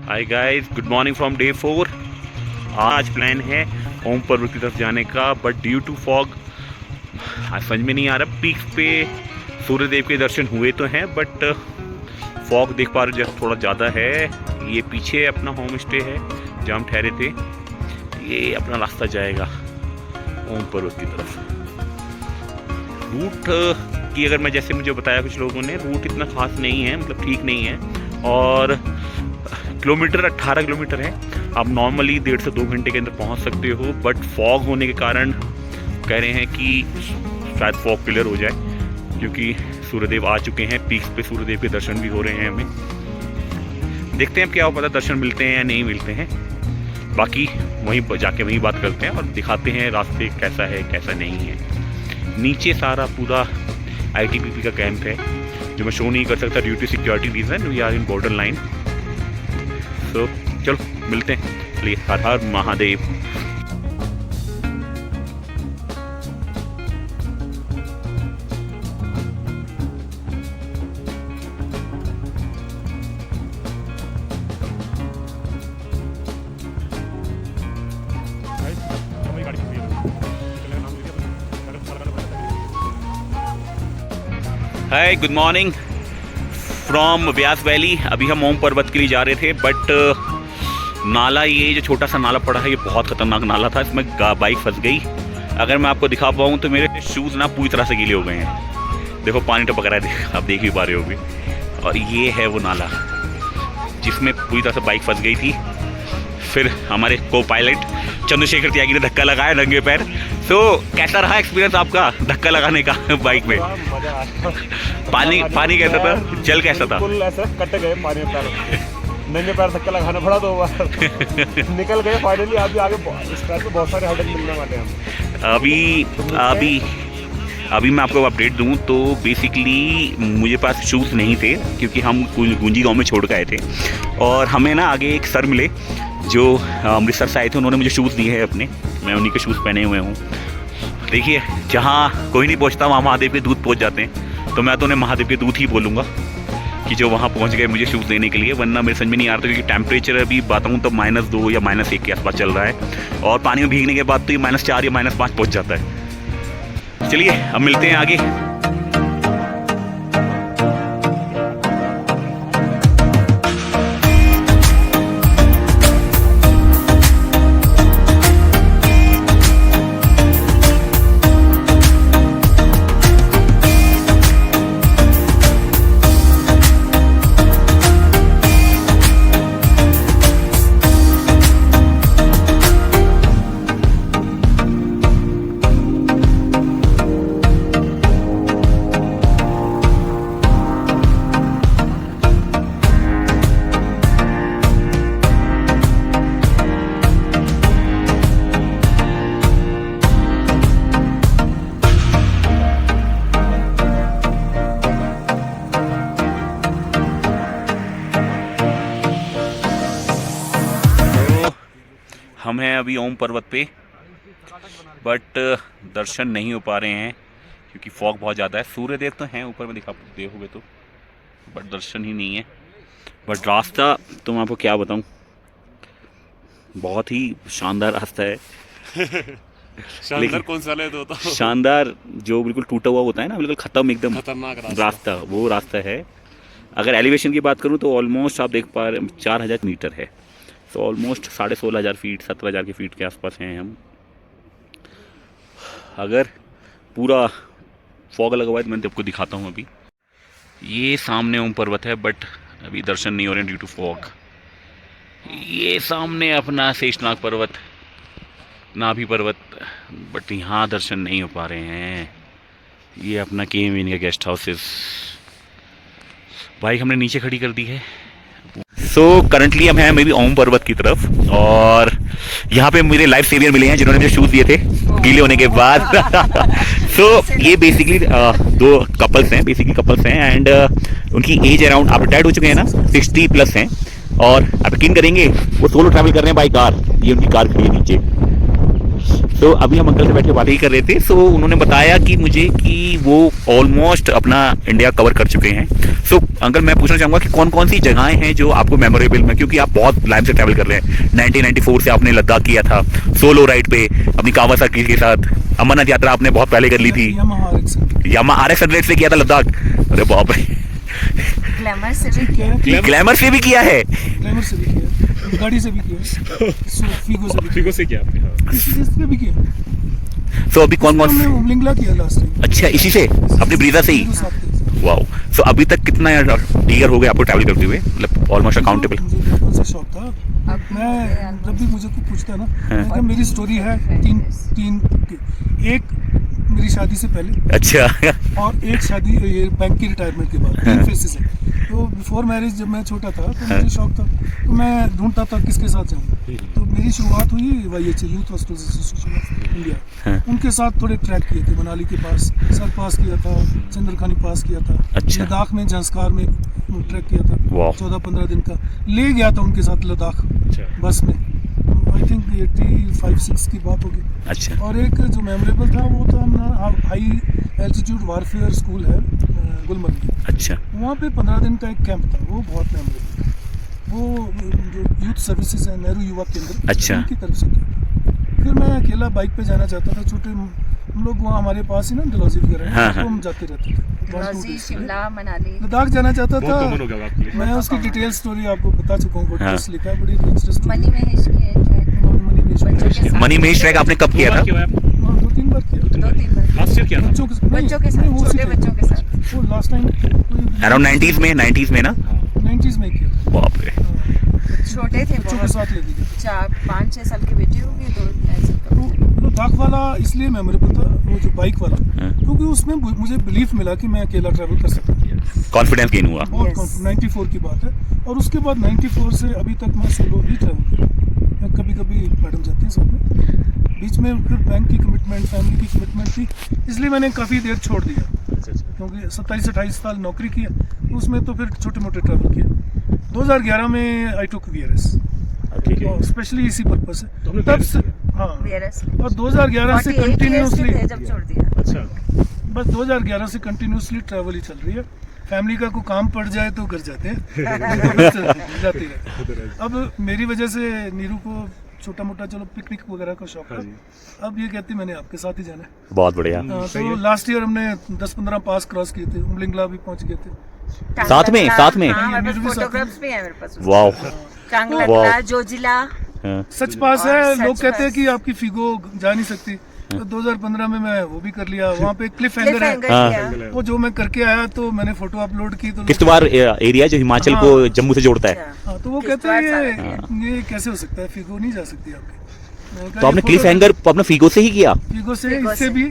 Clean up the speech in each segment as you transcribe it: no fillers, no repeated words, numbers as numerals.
Hi guys, good morning from day 4। आज plan है ओम पर्वत की तरफ जाने का, बट ड्यू टू फॉग आज समझ में नहीं आ रहा। पीक पे सूर्यदेव के दर्शन हुए तो हैं, बट फॉग देख पा रहे थोड़ा ज़्यादा है। ये पीछे अपना होम स्टे है जहाँ हम ठहरे थे। ये अपना रास्ता जाएगा ओम पर्वत की तरफ। रूट की अगर मैं जैसे मुझे बताया कुछ लोगों ने, रूट इतना खास नहीं है, मतलब ठीक नहीं है। और किलोमीटर 18 किलोमीटर है। आप नॉर्मली 1.5 से 2 घंटे के अंदर पहुंच सकते हो, बट फॉग होने के कारण कह रहे हैं कि शायद फॉग क्लियर हो जाए, क्योंकि सूर्यदेव आ चुके हैं। पीक्स पे सूर्यदेव के दर्शन भी हो रहे हैं हमें। देखते हैं क्या हो पता दर्शन मिलते हैं या नहीं मिलते हैं। बाकी वहीं जाके वहीं बात करते हैं और दिखाते हैं रास्ते कैसा है कैसा नहीं है। नीचे सारा पूरा ITBP का कैंप है जो मैं शो नहीं कर सकता due to security reason. We are in border line. तो चलो मिलते हैं। चलिए, हर हर Mahadev. Hi, good morning from Vyas valley. अभी हम ओम पर्वत के लिए जा रहे थे, बट नाला, ये जो छोटा सा नाला पड़ा है, ये बहुत ख़तरनाक नाला था। इसमें बाइक फंस गई। अगर मैं आपको दिखा पाऊँ तो मेरे शूज़ ना पूरी तरह से गीले हो गए हैं। देखो पानी टपक रहा है, आप देख भी पा रहे होगे। और ये है वो नाला जिसमें पूरी तरह से बाइक फंस गई थी। फिर हमारे को पायलट चंद्रशेखर त्यागी ने धक्का लगाया नंगे पैर। तो कैसा रहा एक्सपीरियंस आपका धक्का लगाने का बाइक में? पानी कैसा था? जल कैसा था? ऐसा कट गए पानी में, पैर नंगे पैर धक्का लगाना पड़ा 2 बार। निकल गए फाइनली। अभी आगे बहुत सारे हर्डल मिलने वाले हैं। अभी मैं आपको अपडेट दूं तो बेसिकली मुझे पास शूज़ नहीं थे, क्योंकि हम गुंजी गांव में छोड़ के आए थे। और हमें ना आगे एक सर मिले जो अमृतसर से आए थे। उन्होंने मुझे शूज़ दिए हैं अपने, मैं उन्हीं के शूज़ पहने हुए हूँ। देखिए, जहाँ कोई नहीं पहुँचता वहाँ महादेव के दूत पहुँच जाते हैं। तो मैं तो उन्हें महादेव के दूत ही बोलूँगा कि जो वहाँ पहुँच गए मुझे शूज़ देने के लिए। वरना मेरे समझ में नहीं आ रहा था, क्योंकि टेम्परेचर अभी बताऊँ तो -2 या -1 के आसपास चल रहा है। और पानी में भीगने के बाद तो ये -4 या -5 पहुँच जाता है। चलिए अब मिलते हैं आगे। हम हैं अभी ओम पर्वत पे, बट दर्शन नहीं हो पा रहे हैं क्योंकि फॉग बहुत ज़्यादा है। सूर्यदेव तो हैं ऊपर में, दिखा देखोगे तो, बट दर्शन ही नहीं है। बट रास्ता तो मैं आपको क्या बताऊं, बहुत ही शानदार रास्ता है। शानदार कौन सा ले दो तो? शानदार जो बिल्कुल टूटा हुआ होता है ना, बिल्कुल ख़त्म एकदम खतरनाक रास्ता, वो रास्ता है। अगर एलिवेशन की बात करूँ तो ऑलमोस्ट आप देख पा रहे 4000 मीटर है। तो ऑलमोस्ट 16,500 फीट, 17,000 के फीट के आसपास हैं हम। अगर पूरा फॉग लगा हुआ है तो मैं आपको दिखाता हूँ। अभी ये सामने ओम पर्वत है, बट अभी दर्शन नहीं हो रहे हैं ड्यू टू फॉग। ये सामने अपना शेषनाग पर्वत, नाभि पर्वत, बट यहाँ दर्शन नहीं हो पा रहे हैं। ये अपना KM इन का गेस्ट हाउसेस। बाइक हमने नीचे खड़ी कर दी है। सो करंटली हम हैं मे बी ओम पर्वत की तरफ, और यहाँ पे मेरे लाइफ सेवियर मिले हैं जिन्होंने मुझे शूज़ दिए थे गीले होने के बाद। सो ये बेसिकली 2 कपल्स हैं, एंड उनकी एज अराउंड, आप रिटायर्ड हो चुके हैं ना, 60+ हैं। और आप यकीन करेंगे वो सोलो ट्रैवल कर रहे हैं बाई कार। ये उनकी कार खड़ी है नीचे। तो अभी हम अंकल से बैठ के बात ही कर रहे थे। सो उन्होंने बताया कि मुझे कि वो ऑलमोस्ट अपना इंडिया कवर कर चुके हैं। सो अंकल मैं पूछना चाहूँगा कि कौन कौन सी जगहें हैं जो आपको मेमोरेबल में, क्योंकि आप बहुत लाइफ से ट्रैवल कर रहे हैं। 1994 से आपने लद्दाख किया था सोलो राइड पे अपनी कावासाकी के साथ। अमरनाथ यात्रा आपने बहुत पहले कर ली थी, यामा RX 100 से किया था लद्दाख। अरे बाप रे, ग्लैमर से भी किया, ग्लैमर से भी किया है, ग्लैमर से भी किया, गाड़ी से भी किया, फीगो से भी फिगो से किया आपने? हाँ। किया भी किया। सो अभी कौन कौन हमने उमलिंगला किया लास्ट टाइम। अच्छा, इसी से अपनी ब्रीजा से ही? वाओ। सो अभी तक कितना ईयर हो गया आपको ट्रैवल करते हुए, मतलब ऑलमोस्ट अकाउंटेबल? मुझे बचपन से शौक था। मैं जब भी मुझे कोई पूछता है ना, मैं कहता मेरी स्टोरी है तीन की। एक मेरी शादी से पहले, अच्छा और एक शादी ये बैंक की रिटायरमेंट के बाद, 3 फेसेस है। तो बिफोर मैरिज जब मैं छोटा था तो मुझे शौक था, तो मैं ढूंढता था किसके साथ जाऊँ। तो मेरी शुरुआत हुई YH youth hostels association of India, उनके साथ थोड़े ट्रैक किए थे। मनाली के पास सर पास किया था, चंद्रखानी पास किया था, अच्छा। लद्दाख में झंस्कार में ट्रैक किया था, 14-15 दिन का ले गया था उनके साथ लद्दाख बस में। आई थिंक 85-86 की बात होगी। अच्छा। और एक जो मेमोरेबल था वो तो हम हाई एल्टीट्यूड वारफेयर स्कूल है गुलमर्ग में। अच्छा। वहाँ पे 15 दिन का एक कैंप था, वो बहुत मेमोरेबल था। वो जो यूथ सर्विसेज है, नेहरू युवा केंद्र, अच्छा। उनकी तरफ से किया। फिर मैं अकेला बाइक पे जाना चाहता था। छोटे हम लोग वहाँ हमारे पास ही ना डलहौजी वगैरह, हाँ, तो हम जाते रहते थे। डलहौजी, शिमला, मनाली। लद्दाख जाना चाहता बहुत कॉमन हो था। गया आपके लिए। मैं उसकी डिटेल स्टोरी आपको बता चुका हूँ, हाँ। लिखा है, बड़ी रिच मनी महेश की है बच्चों के साथ। मनी महेश ट्रैक आपने कब किया था? 2-3 बार किया। 2-3 बार लास्ट ईयर किया था? बच्चों बच्चों के साथ, छोटे बच्चों के साथ। वो लास्ट टाइम अराउंड 90s में ना? 90s में किया था। बाप रे। छोटे थे बच्चों के बहुत, साथ ले ली थी। 4-5-6 साल की बेटी होगी, 2-2.5 साल का। तो लद्दाख वाला इसलिए मेमोरेबल था, वो जो बाइक वाला, हाँ। क्योंकि उसमें मुझे बिलीफ मिला कि मैं अकेला ट्रैवल कर सकता हूँ। कॉन्फिडेंस गेन हुआ। बहुत Yes. 94 की बात है। और उसके बाद 94 से अभी तक मैं सोलो ही ट्रैवल किया। कभी कभी मैडम जाती है साथ में, बीच में फिर बैंक की कमिटमेंट, फैमिली की कमिटमेंट थी, इसलिए मैंने काफ़ी देर छोड़ दिया। अच्छा अच्छा। क्योंकि 27-28 साल नौकरी की है, तो उसमें तो फिर छोटे मोटे ट्रैवल किए। 2011 में आई टुक VRS, ठीक है। और स्पेशली इसी पर्पज से। तो हमने तब VRS से किया। हाँ, VRS और 2011 से 48 years के कंटिन्यूसली, थे जब छोड़ दिया। अच्छा। बस 2011 से कंटिन्यूसली ट्रैवल ही चल रही है। फैमिली का कोई काम पड़ जाए तो घर जाते हैं, जाते रहते। अब मेरी वजह से नीरू को छोटा मोटा चलो पिकनिक वगैरह का शौक हाँ है। जी। अब ये कहती मैंने आपके साथ ही जाना है। बहुत बढ़िया। सही तो है। लास्ट ईयर हमने 10-15 पास क्रॉस किए थे, उमलिंगला भी पहुंच गए थे। साथ में? टांगला, साथ में? हाँ, हमारे मेरे भी पास साथ में। फोटोग्राफ्स भी हैं मेरे पास। वाओ। टांगला, जोजिला। हाँ। सच पास है। और लोग सच कहते हैं पास। कि आपकी फिगो जा नहीं सकती, तो 2015 में मैं वो भी कर लिया। वहाँ पे क्लिफ हैंगर है, हाँ। किया। वो जो मैं करके आया, तो मैंने फोटो अपलोड की। तो किश्तवाड़ एरिया जो हिमाचल को हाँ। जम्मू से जोड़ता है। अच्छा। हाँ, तो वो कहते हैं ये कैसे हो सकता है, फिगो नहीं जा सकती आपकी। मैंने कहा, तो आपने ये क्लिफ फोटो- हैंगर अपने फीगो से ही किया? फिगो से, फिगो इससे से। भी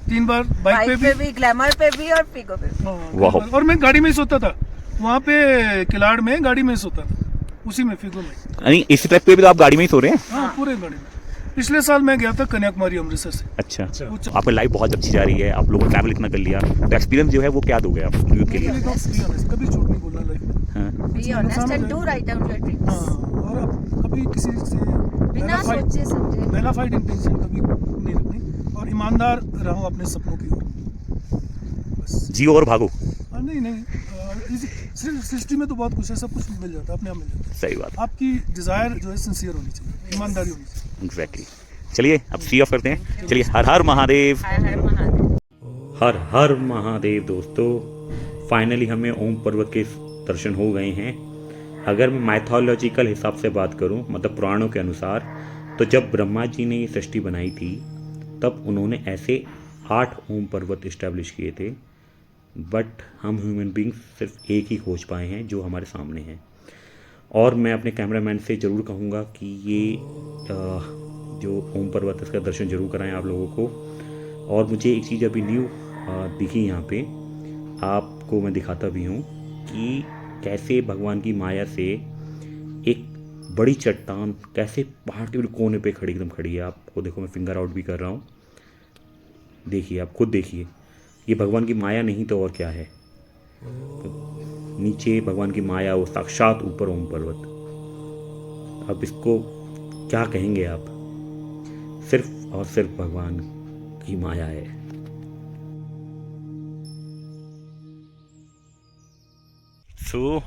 3 बार बाइक पे बाइक भी। भी, ग्लैमर पे भी और फिगो पे भी। हाँ, वाह। और मैं गाड़ी में ही सोता था वहाँ पे, किलाड़ में गाड़ी में ही सोता था, उसी में फिगो में। नहीं, इस ट्रैक पे भी तो आप गाड़ी में ही सो रहे हैं? हाँ, पूरे गाड़ी में। पिछले साल मैं गया था कन्याकुमारी अमृतसर से। अच्छा। वो आपकी लाइफ बहुत अच्छी जा रही है, आप लोगों ने ट्रैवल इतना कर लिया, तो एक्सपीरियंस जो है वो क्या दोगे आप यूथ के लिए? कभी झूठ नहीं बोलना लाइफ में। हाँ। Be honest and do write down your हाँ, ड्रीम्स। और अब कभी किसी से बिना सोचे समझे। बेलाफाइड इंटेंशन कभी नहीं रखनी, और ईमानदार रहो अपने सपनों की ओर, बस। जियो और भागो। नहीं, सिर्फ सृष्टि में तो बहुत कुछ है, सब कुछ मिल जाता है, अपने आप मिल जाता है। सही बात। आपकी डिजायर जो है सिंसियर होनी चाहिए, ईमानदारी होनी चाहिए। एग्जैक्टली। चलिए अब सी ऑफ करते हैं। चलिए, हर हर महादेव। हर हर महादेव। हर हर महादेव। दोस्तों, फाइनली हमें ओम पर्वत के दर्शन हो गए हैं। अगर मैं माइथोलॉजिकल हिसाब से बात करूं, मतलब पुराणों के अनुसार, तो जब ब्रह्मा जी ने ये सृष्टि बनाई थी तब उन्होंने ऐसे 8 ओम पर्वत इस्टेब्लिश किए थे, बट हम ह्यूमन बींग्स सिर्फ एक ही खोज पाए हैं जो हमारे सामने हैं। और मैं अपने कैमरामैन से ज़रूर कहूँगा कि ये जो ओम पर्वत है इसका दर्शन जरूर कराएं आप लोगों को। और मुझे एक चीज़ अभी न्यू दिखी यहाँ पे, आपको मैं दिखाता भी हूँ कि कैसे भगवान की माया से एक बड़ी चट्टान कैसे पहाड़ के बिल्कुल कोने पे खड़ी, एकदम खड़ी है। आपको देखो, मैं फिंगर आउट भी कर रहा हूँ, देखिए, आप खुद देखिए। ये भगवान की माया नहीं तो और क्या है। तो नीचे भगवान की माया, वो साक्षात ऊपर ओम पर्वत। अब इसको क्या कहेंगे आप? सिर्फ और सिर्फ भगवान की माया है। सो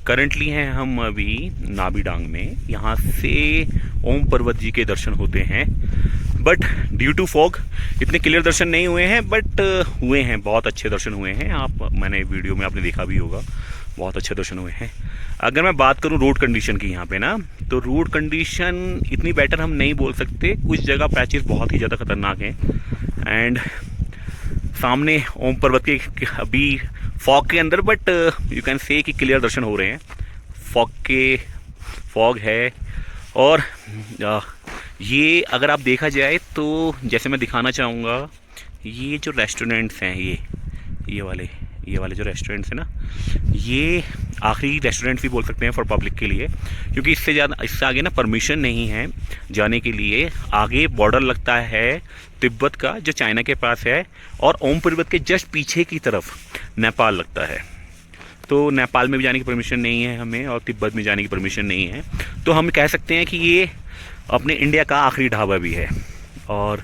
करंटली हैं हम अभी नाभी डांग में। यहाँ से ओम पर्वत जी के दर्शन होते हैं, बट ड्यू टू फॉग इतने क्लियर दर्शन नहीं हुए हैं, बट हुए हैं, बहुत अच्छे दर्शन हुए हैं। मैंने वीडियो में आपने देखा भी होगा, बहुत अच्छे दर्शन हुए हैं। अगर मैं बात करूं रोड कंडीशन की यहाँ पे ना, तो रोड कंडीशन इतनी बेटर हम नहीं बोल सकते। कुछ जगह पैचेस बहुत ही ज़्यादा खतरनाक हैं। एंड सामने ओम पर्वत के अभी फॉग के अंदर, बट यू कैन से कि क्लियर दर्शन हो रहे हैं। फॉग है। और ये अगर आप देखा जाए तो जैसे मैं दिखाना चाहूँगा, ये जो रेस्टोरेंट्स हैं, ये वाले जो रेस्टोरेंट्स हैं ना, ये आखिरी रेस्टोरेंट्स भी बोल सकते हैं फॉर पब्लिक के लिए, क्योंकि इससे आगे ना परमिशन नहीं है जाने के लिए। आगे बॉर्डर लगता है तिब्बत का, जो चाइना के पास है, और ओम पर्वत के जस्ट पीछे की तरफ नेपाल लगता है। तो नेपाल में भी जाने की परमिशन नहीं है हमें, और तिब्बत में जाने की परमिशन नहीं है। तो हम कह सकते हैं कि ये अपने इंडिया का आखिरी ढाबा भी है। और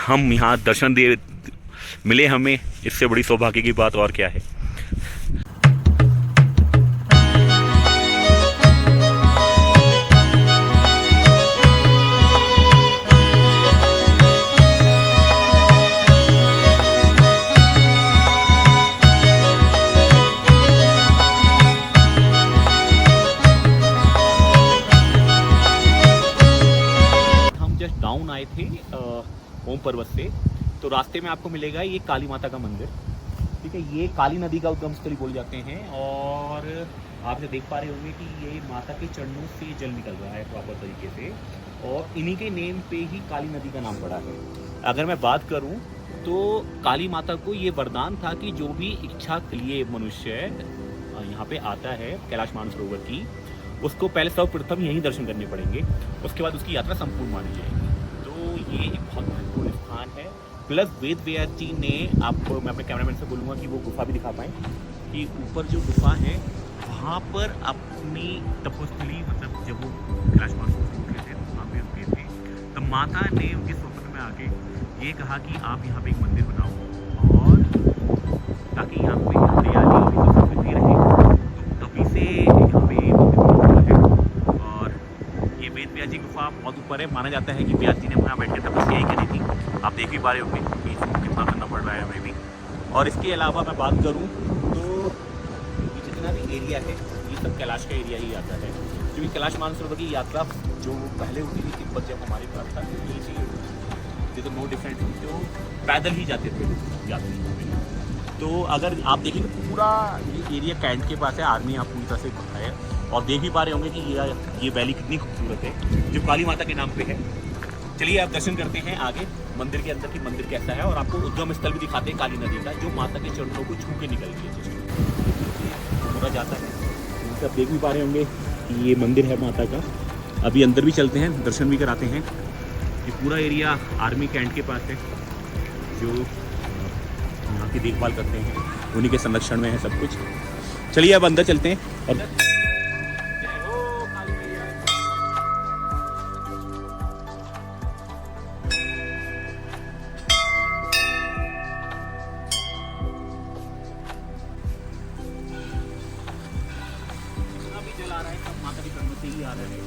हम यहाँ दर्शन मिले हमें, इससे बड़ी सौभाग्य की बात और क्या है। हम जस्ट डाउन आए थे ओम पर्वत से, तो रास्ते में आपको मिलेगा ये काली माता का मंदिर। ठीक है, ये काली नदी का उद्गम स्थल बोल जाते हैं। और आप जो देख पा रहे होंगे कि ये माता के चरणों से जल निकल रहा है प्रॉपर तरीके से, और इन्हीं के नेम पे ही काली नदी का नाम पड़ा है। अगर मैं बात करूं तो काली माता को ये वरदान था कि जो भी इच्छा के लिए मनुष्य यहाँ पे आता है कैलाश मानसरोवर की, उसको पहले सर्वप्रथम यहीं दर्शन करने पड़ेंगे, उसके बाद उसकी यात्रा संपूर्ण मानी जाएगी। तो ये एक बहुत महत्वपूर्ण स्थान है। प्लस वेद व्यास जी ने, आपको मैं अपने कैमरामैन से बोलूँगा कि वो गुफा भी दिखा पाएँ, कि ऊपर जो गुफा है वहाँ पर अपनी तपोस्थली, मतलब जब वो कैलाश मानसरोवर उठे थे तो वहाँ पे रुके थे, तब माता ने उनके स्वप्न में आके ये कहा कि आप यहाँ पे एक मंदिर बनाओ, और ताकि यहाँ पे हरियाली और समृद्धि रहे। तो तभी से यहाँ पे मंदिर है। और ये वेद व्यास जी गुफा बहुत ऊपर है। माना जाता है कि व्यास जी ने वहाँ बैठ कर तपस्या ही करी थी। आप देख भी पा रहे होंगे कि कितना करना पड़ रहा है हमें भी। और इसके अलावा मैं बात करूँ तो जितना भी एरिया है, ये सब कैलाश का एरिया ही आता है, क्योंकि कैलाश मानसरोवर की यात्रा जो पहले होती थी तिब्बत जब हमारे पास था, तो नो डिफरेंट, जो पैदल ही जाते थे यात्री। तो अगर आप देखेंगे पूरा ये एरिया कैंट के पास है, आर्मी आप पूरी तरह से है। और देख भी पा रहे होंगे कि ये वैली कितनी खूबसूरत है, जो काली माता के नाम पे है। चलिए आप दर्शन करते हैं आगे मंदिर के अंदर की मंदिर कैसा है, और आपको उद्गम स्थल भी दिखाते हैं काली नदी का, जो माता के चरणों को छू के निकल रही है, पूरा जाता है। तो आप देख भी पा रहे होंगे कि ये मंदिर है माता का। अभी अंदर भी चलते हैं, दर्शन भी कराते हैं। ये पूरा एरिया आर्मी कैंट के पास है, जो यहाँ की देखभाल करते हैं, उन्हीं के संरक्षण में है सब कुछ। चलिए अब अंदर चलते हैं। और आ रहा है सब माता के चरणों से ही आ रहा है।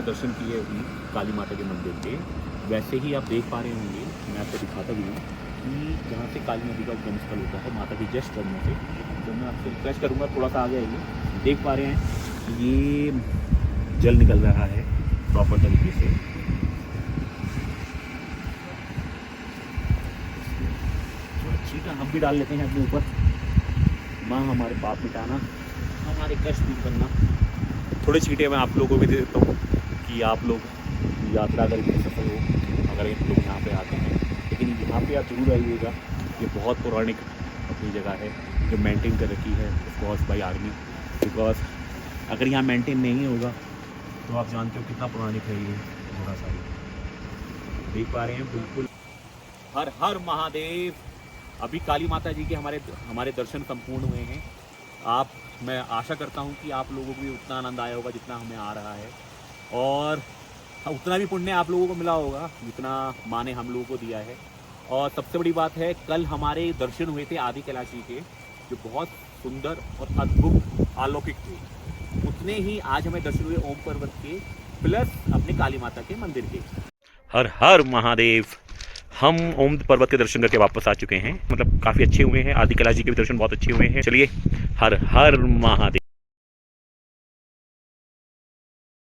दर्शन किए हुई काली माता के मंदिर के, वैसे ही आप देख पा रहे होंगे, मैं आपको दिखाता भी हूँ कि जहाँ से काली नदी का उद्गम स्थल होता है माता की जस्ट चरणों से। तो मैं आपसे रिक्वेस्ट करूँगा थोड़ा सा आगे आइए। देख पा रहे हैं ये जल निकल रहा है प्रॉपर तरीके से। ठीक है, हम भी डाल लेते हैं अपने ऊपर। माँ हमारे पाप मिटाना, हमारे कष्ट दूर करना। थोड़ी चीटें मैं आप लोगों को भी दे देता हूँ कि आप लोग यात्रा अगर इतनी सफल हो, अगर लोग यहाँ पे आते हैं, लेकिन यहाँ पे आप जरूर आइएगा। ये बहुत पौराणिक अपनी जगह है जो मेंटेन कर रखी है ऑफकोर्स बाई आर्मी, बिकॉज अगर यहाँ मेंटेन नहीं होगा तो आप जानते हो कितना पौराणिक है ये जगह सारी। देख पा रहे हैं बिल्कुल। हर हर महादेव। अभी काली माता जी के हमारे दर्शन संपूर्ण हुए हैं। मैं आशा करता हूँ कि आप लोगों को भी उतना आनंद आया होगा जितना हमें आ रहा है, और उतना भी पुण्य आप लोगों को मिला होगा जितना माँ ने हम लोगों को दिया है। और सबसे बड़ी बात है, कल हमारे दर्शन हुए थे आदि कैलाशी के, जो बहुत सुंदर और अद्भुत अलौकिक थे। उतने ही आज हमें दर्शन हुए ओम पर्वत के, प्लस अपने काली माता के मंदिर के। हर हर महादेव। हम ओम पर्वत के दर्शन करके वापस आ चुके हैं, मतलब काफ़ी अच्छे हुए हैं। आदि कैलाश जी के भी दर्शन बहुत अच्छे हुए हैं। चलिए, हर हर महादेव।